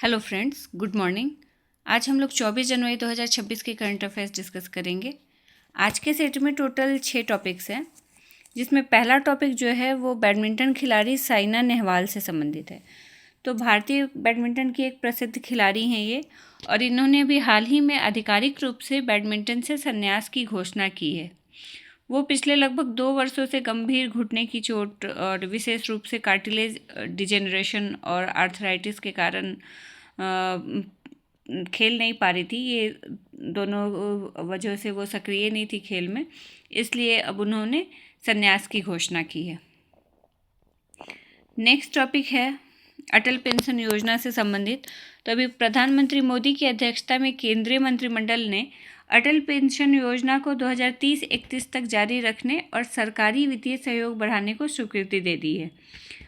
Hello friends, good morning. आज हम लोग 24 जनवरी 2026 के करंट अफेयर्स डिस्कस करेंगे। आज के सेट में टोटल 6 टॉपिक्स हैं, जिसमें पहला टॉपिक जो है वो बैडमिंटन खिलाड़ी साइना नेहवाल से संबंधित है। तो भारतीय बैडमिंटन की एक प्रसिद्ध खिलाड़ी हैं ये, और इन्होंने भी हाल ही में आधिकारिक रूप से बैडमिंटन से संन्यास की घोषणा की है। वो पिछले लगभग 2 वर्षों से गंभीर घुटने की चोट और विशेष रूप से कार्टिलेज डिजेनरेशन और आर्थराइटिस के कारण खेल नहीं पा रही थी। ये दोनों वजह से वो सक्रिय नहीं थी खेल में, इसलिए अब उन्होंने संन्यास की घोषणा की है। नेक्स्ट टॉपिक है अटल पेंशन योजना से संबंधित। तो अभी प्रधानमंत्री मोदी की अध्यक्षता में केंद्रीय मंत्रिमंडल ने अटल पेंशन योजना को 2030-31 तक जारी रखने और सरकारी वित्तीय सहयोग बढ़ाने को स्वीकृति दे दी है।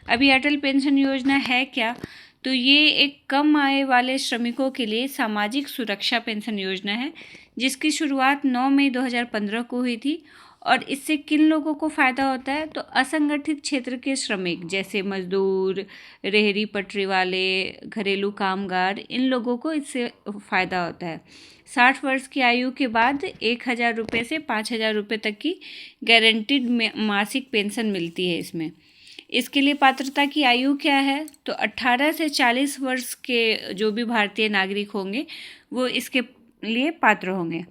अभी अटल पेंशन योजना है क्या? तो ये एक कम आय वाले श्रमिकों के लिए सामाजिक सुरक्षा पेंशन योजना है, जिसकी शुरुआत 9 मई 2015 को हुई थी। और इससे किन लोगों को फ़ायदा होता है? तो असंगठित क्षेत्र के श्रमिक जैसे मजदूर, रेहड़ी पटरी वाले, घरेलू कामगार, इन लोगों को इससे फ़ायदा होता है। 60 वर्ष की आयु के बाद 1,000 रुपये से 5,000 रुपये तक की गारंटीड मासिक पेंशन मिलती है इसमें। इसके लिए पात्रता की आयु क्या है? तो 18 से 40 वर्ष के जो भी भारतीय नागरिक होंगे वो इसके लिए पात्र होंगे।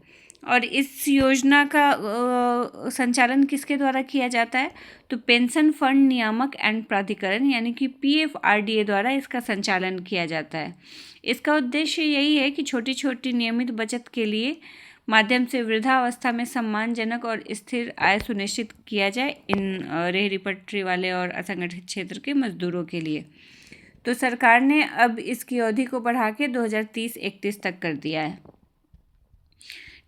और इस योजना का संचालन किसके द्वारा किया जाता है? तो पेंशन फंड नियामक एंड प्राधिकरण यानी कि PFRDA द्वारा इसका संचालन किया जाता है। इसका उद्देश्य यही है कि छोटी छोटी नियमित बचत के लिए माध्यम से वृद्धावस्था में सम्मानजनक और स्थिर आय सुनिश्चित किया जाए इन रेहड़ी पटरी वाले और असंगठित क्षेत्र के मजदूरों के लिए। तो सरकार ने अब इसकी अवधि को बढ़ा के 2030-31 तक कर दिया है।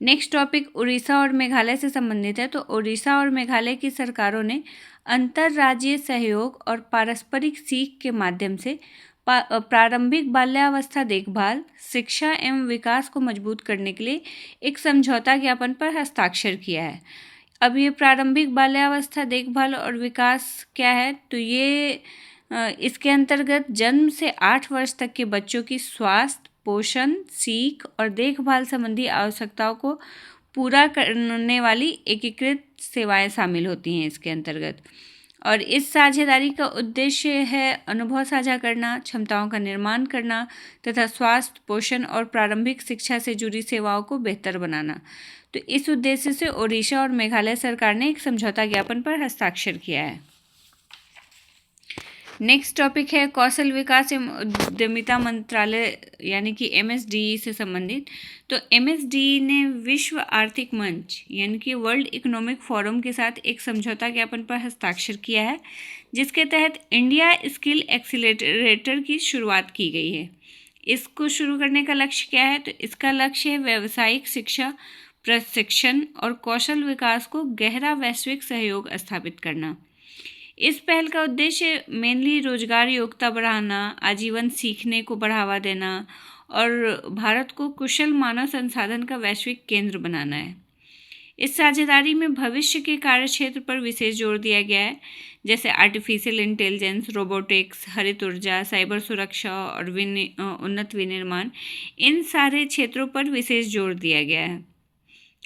नेक्स्ट टॉपिक उड़ीसा और मेघालय से संबंधित है। तो उड़ीसा और मेघालय की सरकारों ने अंतर्राज्यीय सहयोग और पारस्परिक सीख के माध्यम से प्रारंभिक बाल्यावस्था देखभाल, शिक्षा एवं विकास को मजबूत करने के लिए एक समझौता ज्ञापन पर हस्ताक्षर किया है। अब ये प्रारंभिक बाल्यावस्था देखभाल और विकास क्या है? तो ये इसके अंतर्गत जन्म से 8 वर्ष तक के बच्चों की स्वास्थ्य, पोषण, सीख और देखभाल संबंधी आवश्यकताओं को पूरा करने वाली एकीकृत सेवाएं शामिल होती हैं इसके अंतर्गत। और इस साझेदारी का उद्देश्य है अनुभव साझा करना, क्षमताओं का निर्माण करना तथा स्वास्थ्य, पोषण और प्रारंभिक शिक्षा से जुड़ी सेवाओं को बेहतर बनाना। तो इस उद्देश्य से ओडिशा और मेघालय सरकार ने एक समझौता ज्ञापन पर हस्ताक्षर किया है। नेक्स्ट टॉपिक है कौशल विकास एवं उद्यमिता मंत्रालय यानी कि MSDE से संबंधित। तो MSDE ने विश्व आर्थिक मंच यानी कि वर्ल्ड इकोनॉमिक फोरम के साथ एक समझौता ज्ञापन पर हस्ताक्षर किया है, जिसके तहत इंडिया स्किल एक्सीलरेटर की शुरुआत की गई है। इसको शुरू करने का लक्ष्य क्या है? तो इसका लक्ष्य है व्यावसायिक शिक्षा, प्रशिक्षण और कौशल विकास को गहरा वैश्विक सहयोग स्थापित करना। इस पहल का उद्देश्य मेनली रोजगार योग्यता बढ़ाना, आजीवन सीखने को बढ़ावा देना और भारत को कुशल मानव संसाधन का वैश्विक केंद्र बनाना है। इस साझेदारी में भविष्य के कार्यक्षेत्र पर विशेष जोर दिया गया है, जैसे आर्टिफिशियल इंटेलिजेंस, रोबोटिक्स, हरित ऊर्जा, साइबर सुरक्षा और उन्नत विनिर्माण, इन सारे क्षेत्रों पर विशेष जोर दिया गया है।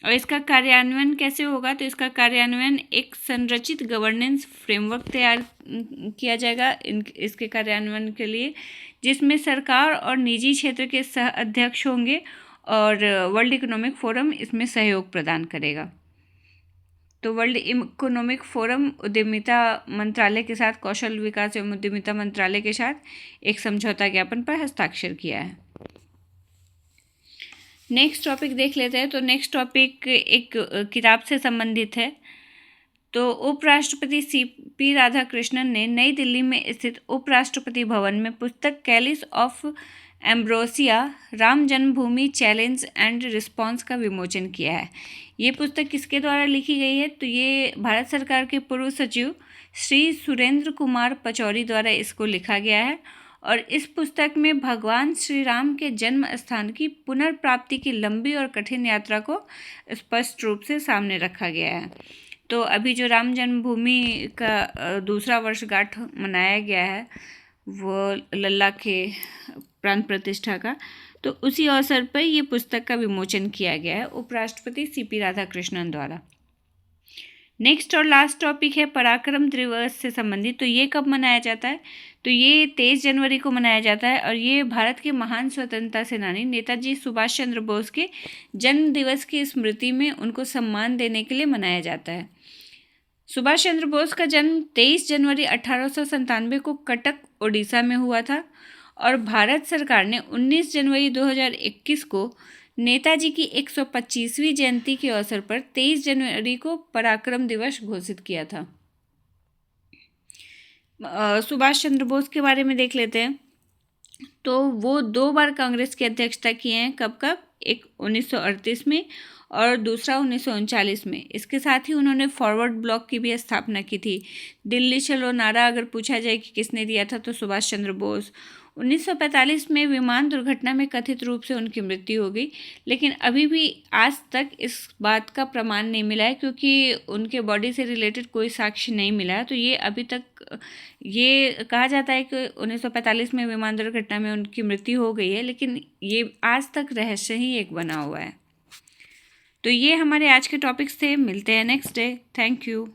और इसका कार्यान्वयन कैसे होगा? तो इसका कार्यान्वयन एक संरचित गवर्नेंस फ्रेमवर्क तैयार किया जाएगा इसके कार्यान्वयन के लिए, जिसमें सरकार और निजी क्षेत्र के सह अध्यक्ष होंगे और वर्ल्ड इकोनॉमिक फोरम इसमें सहयोग प्रदान करेगा। तो वर्ल्ड इकोनॉमिक फोरम उद्यमिता मंत्रालय के साथ, कौशल विकास एवं उद्यमिता मंत्रालय के साथ एक समझौता ज्ञापन पर हस्ताक्षर किया है। नेक्स्ट टॉपिक देख लेते हैं। तो नेक्स्ट टॉपिक एक किताब से संबंधित है। तो उपराष्ट्रपति CP राधाकृष्णन ने नई दिल्ली में स्थित उपराष्ट्रपति भवन में पुस्तक Kallis of ambrosia Ram Janmabhoomi challenge and response का विमोचन किया है। ये पुस्तक किसके द्वारा लिखी गई है? तो ये भारत सरकार के पूर्व सचिव श्री सुरेंद्र कुमार पचौरी द्वारा इसको लिखा गया है। और इस पुस्तक में भगवान श्री राम के जन्म स्थान की पुनर्प्राप्ति की लंबी और कठिन यात्रा को स्पष्ट रूप से सामने रखा गया है। तो अभी जो राम जन्मभूमि का दूसरा वर्षगांठ मनाया गया है, वो लल्ला के प्राण प्रतिष्ठा का, तो उसी अवसर पर ये पुस्तक का विमोचन किया गया है उपराष्ट्रपति सीपी राधाकृष्णन द्वारा। नेक्स्ट और लास्ट टॉपिक है पराक्रम दिवस से संबंधित। तो ये कब मनाया जाता है? तो ये 23 जनवरी को मनाया जाता है और ये भारत के महान स्वतंत्रता सेनानी नेताजी सुभाष चंद्र बोस के जन्म दिवस की स्मृति में उनको सम्मान देने के लिए मनाया जाता है। सुभाष चंद्र बोस का जन्म 23 जनवरी 1897 को कटक, ओडिशा में हुआ था और भारत सरकार ने 19 जनवरी 2021 को नेताजी की 125वीं जयंती के अवसर पर 23 जनवरी को पराक्रम दिवस घोषित किया था। सुभाष चंद्र बोस के बारे में देख लेते हैं। तो वो 2 बार कांग्रेस की अध्यक्षता किए हैं। कब कब? एक 1938 में और दूसरा 1939 में। इसके साथ ही उन्होंने फॉरवर्ड ब्लॉक की भी स्थापना की थी। दिल्ली चलो नारा अगर पूछा जाए कि किसने दिया था तो सुभाष चंद्र बोस। 1945 में विमान दुर्घटना में कथित रूप से उनकी मृत्यु हो गई, लेकिन अभी भी आज तक इस बात का प्रमाण नहीं मिला है क्योंकि उनके बॉडी से रिलेटेड कोई साक्ष्य नहीं मिला है। तो ये अभी तक ये कहा जाता है कि 1945 में विमान दुर्घटना में उनकी मृत्यु हो गई है, लेकिन ये आज तक रहस्य ही एक बना हुआ है। तो ये हमारे आज के टॉपिक्स थे। मिलते हैं नेक्स्ट डे। Thank you.